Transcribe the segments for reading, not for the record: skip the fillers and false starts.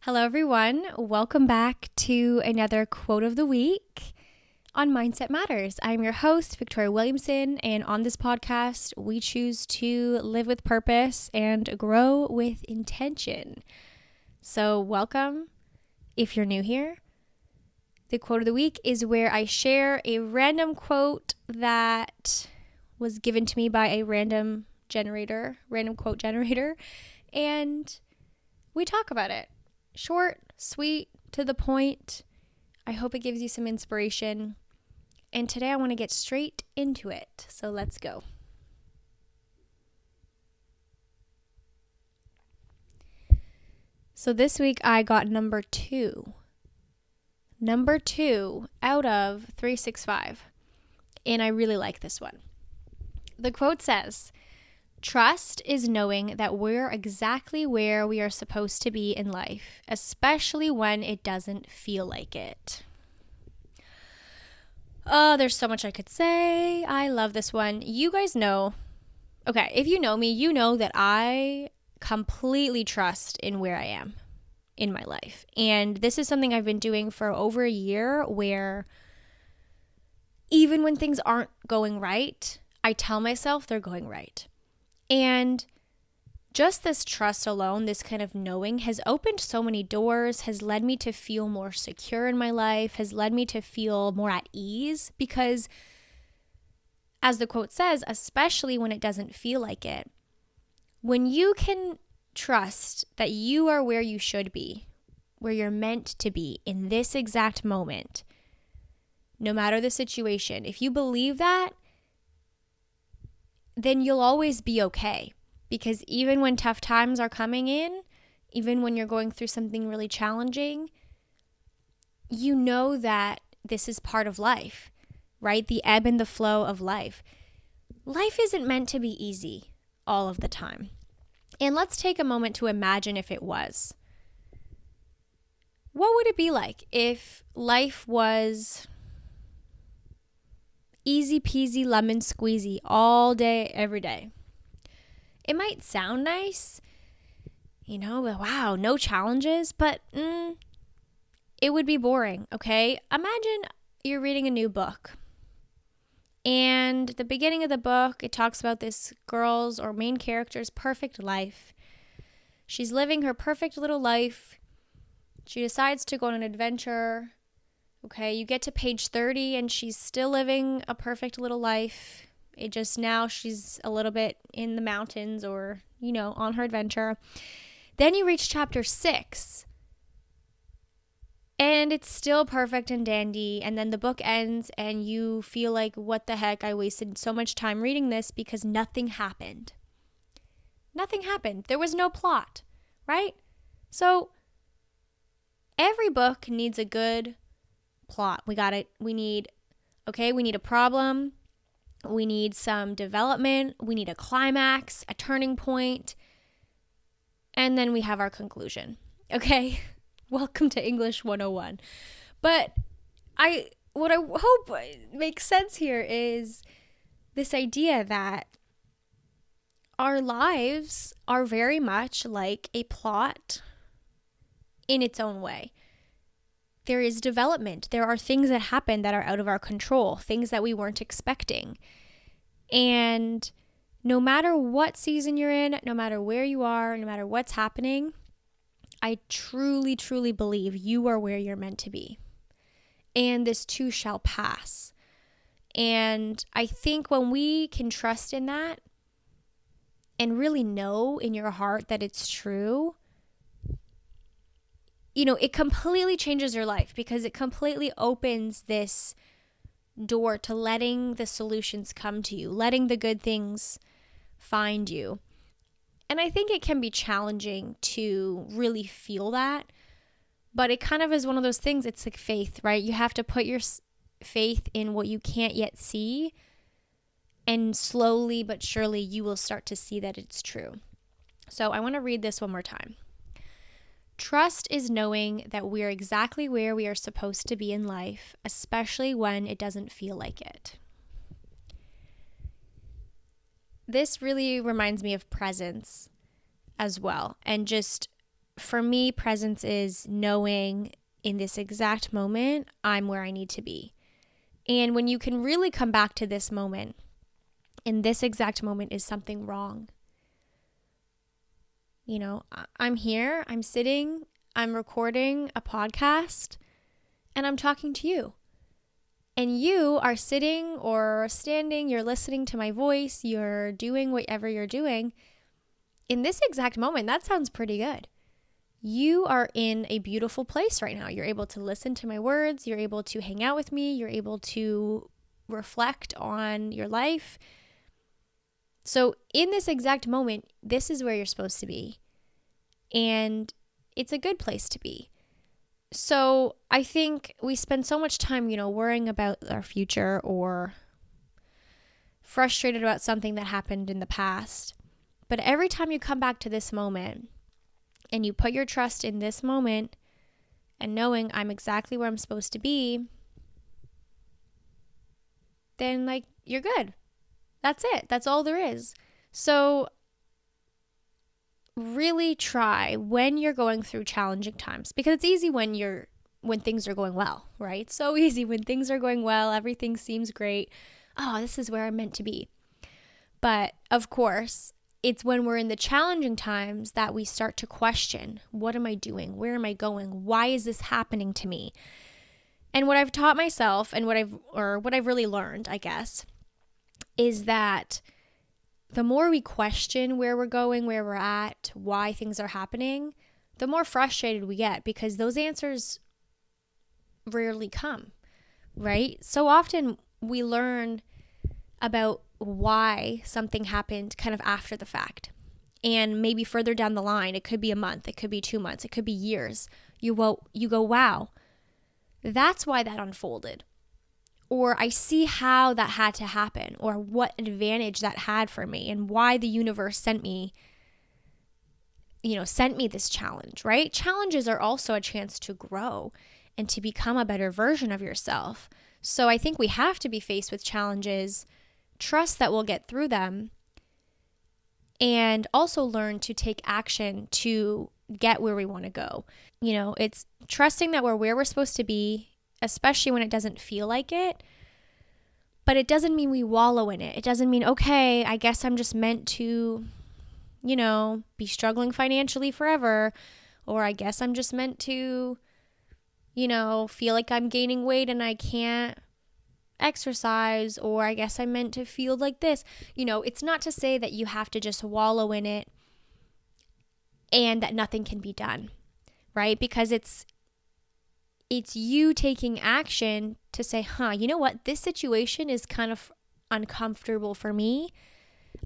Hello, everyone. Welcome back to another quote of the week on Mindset Matters. I'm your host, Victoria Williamson, and on this podcast, we choose to live with purpose and grow with intention. So, welcome if you're new here. The quote of the week is where I share a random quote that was given to me by a random quote generator, and we talk about it. Short, sweet, to the point. I hope it gives you some inspiration. And today I want to get straight into it. So let's go. So this week I got number 2. Number 2 out of 365. And I really like this one. The quote says, "Trust is knowing that we're exactly where we are supposed to be in life, especially when it doesn't feel like it." Oh, there's so much I could say. I love this one. You guys know, okay, if you know me, you know that I completely trust in where I am in my life. And this is something I've been doing for over a year, where even when things aren't going right, I tell myself they're going right. And just this trust alone, this kind of knowing, has opened so many doors, has led me to feel more secure in my life, has led me to feel more at ease, because as the quote says, especially when it doesn't feel like it, when you can trust that you are where you should be, where you're meant to be in this exact moment, no matter the situation, if you believe that, then you'll always be okay. Because even when tough times are coming in, even when you're going through something really challenging, you know that this is part of life, right? The ebb and the flow of life. Life isn't meant to be easy all of the time. And let's take a moment to imagine if it was. What would it be like if life was easy peasy lemon squeezy all day, every day? It might sound nice, wow, no challenges, but it would be boring, okay? Imagine you're reading a new book, and the beginning of the book, it talks about this girl's or main character's perfect life. She's living her perfect little life. She decides to go on an adventure. Okay, you get to page 30 and she's still living a perfect little life. It just now she's a little bit in the mountains or, on her adventure. Then you reach chapter 6 and it's still perfect and dandy. And then the book ends and you feel like, what the heck? I wasted so much time reading this because nothing happened. Nothing happened. There was no plot, right? So every book needs a good plot. We need a problem. We need some development. We need a climax, a turning point. And then we have our conclusion. Okay? Welcome to English 101. But what I hope makes sense here is this idea that our lives are very much like a plot in its own way. There is development. There are things that happen that are out of our control, things that we weren't expecting. And no matter what season you're in, no matter where you are, no matter what's happening, I truly, truly believe you are where you're meant to be. And this too shall pass. And I think when we can trust in that and really know in your heart that it's true, it completely changes your life, because it completely opens this door to letting the solutions come to you, letting the good things find you. And I think it can be challenging to really feel that, but it kind of is one of those things. It's like faith, right? You have to put your faith in what you can't yet see, and slowly but surely you will start to see that it's true. So I want to read this one more time. Trust is knowing that we're exactly where we are supposed to be in life, especially when it doesn't feel like it. This really reminds me of presence as well, and just for me, presence is knowing in this exact moment, I'm where I need to be. And when you can really come back to this moment, in this exact moment is something wrong. You know, I'm here, I'm sitting, I'm recording a podcast, and I'm talking to you. And you are sitting or standing, you're listening to my voice, you're doing whatever you're doing. In this exact moment, that sounds pretty good. You are in a beautiful place right now. You're able to listen to my words. You're able to hang out with me. You're able to reflect on your life. So in this exact moment, this is where you're supposed to be. And it's a good place to be. So I think we spend so much time, worrying about our future or frustrated about something that happened in the past. But every time you come back to this moment and you put your trust in this moment and knowing I'm exactly where I'm supposed to be, then you're good. That's it. That's all there is. So really try when you're going through challenging times, because it's easy when things are going well, right? So easy when things are going well, everything seems great. Oh, this is where I'm meant to be. But of course, it's when we're in the challenging times that we start to question, what am I doing? Where am I going? Why is this happening to me? And what I've taught myself and what I've really learned, I guess, is that the more we question where we're going, where we're at, why things are happening, the more frustrated we get, because those answers rarely come, right? So often we learn about why something happened kind of after the fact. And maybe further down the line, it could be a month, it could be 2 months, it could be years. You go, wow, that's why that unfolded. Or I see how that had to happen, or what advantage that had for me, and why the universe sent me this challenge, right? Challenges are also a chance to grow and to become a better version of yourself. So I think we have to be faced with challenges, trust that we'll get through them, and also learn to take action to get where we want to go. It's trusting that we're where we're supposed to be, especially when it doesn't feel like it. But it doesn't mean we wallow in it. It doesn't mean, okay, I guess I'm just meant to, be struggling financially forever. Or I guess I'm just meant to, feel like I'm gaining weight and I can't exercise. Or I guess I'm meant to feel like this. It's not to say that you have to just wallow in it and that nothing can be done, right? Because it's you taking action to say, you know what? This situation is kind of uncomfortable for me.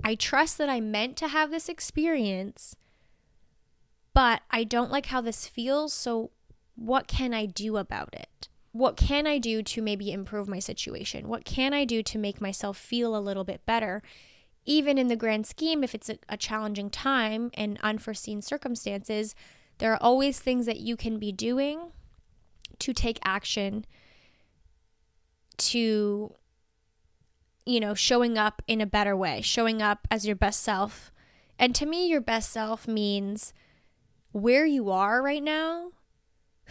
I trust that I meant to have this experience, but I don't like how this feels. So what can I do about it? What can I do to maybe improve my situation? What can I do to make myself feel a little bit better? Even in the grand scheme, if it's a challenging time and unforeseen circumstances, there are always things that you can be doing to take action, to, showing up in a better way, showing up as your best self. And to me, your best self means where you are right now,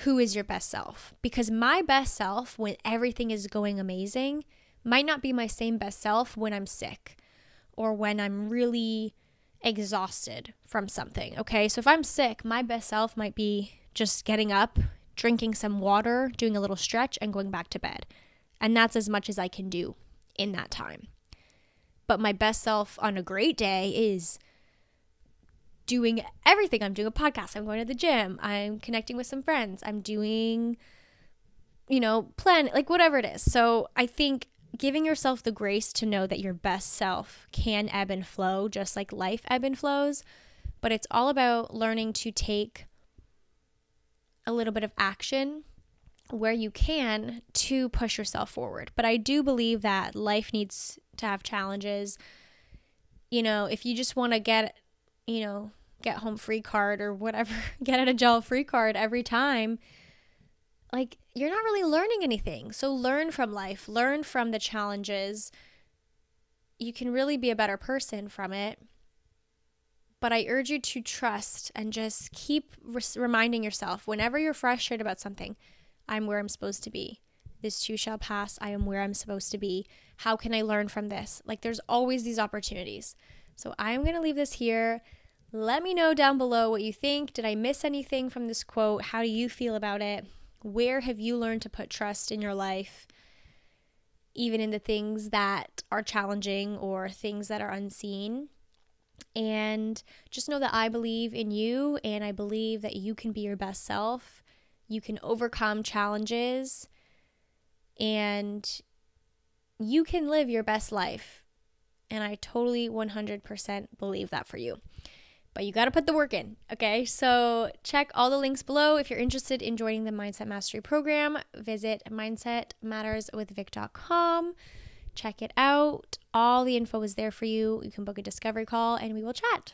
who is your best self? Because my best self, when everything is going amazing, might not be my same best self when I'm sick or when I'm really exhausted from something, okay? So if I'm sick, my best self might be just getting up, drinking some water, doing a little stretch, and going back to bed. And that's as much as I can do in that time. But my best self on a great day is doing everything. I'm doing a podcast. I'm going to the gym. I'm connecting with some friends. I'm doing, whatever it is. So I think giving yourself the grace to know that your best self can ebb and flow, just like life ebb and flows. But it's all about learning to take a little bit of action where you can to push yourself forward. But I do believe that life needs to have challenges. If you just want to get home free card or whatever, get out of jail free card every time, you're not really learning anything. So learn from life, learn from the challenges. You can really be a better person from it. But I urge you to trust and just keep reminding yourself whenever you're frustrated about something, I'm where I'm supposed to be. This too shall pass. I am where I'm supposed to be. How can I learn from this? Like, there's always these opportunities. So I'm going to leave this here. Let me know down below what you think. Did I miss anything from this quote? How do you feel about it? Where have you learned to put trust in your life, even in the things that are challenging or things that are unseen? And just know that I believe in you, and I believe that you can be your best self. You can overcome challenges, and you can live your best life. And I totally 100% believe that for you. But you got to put the work in, okay? So check all the links below. If you're interested in joining the Mindset Mastery program, visit mindsetmatterswithvic.com. Check it out. All the info is there for you. You can book a discovery call and we will chat.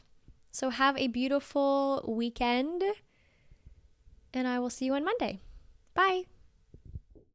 So have a beautiful weekend, and I will see you on Monday. Bye.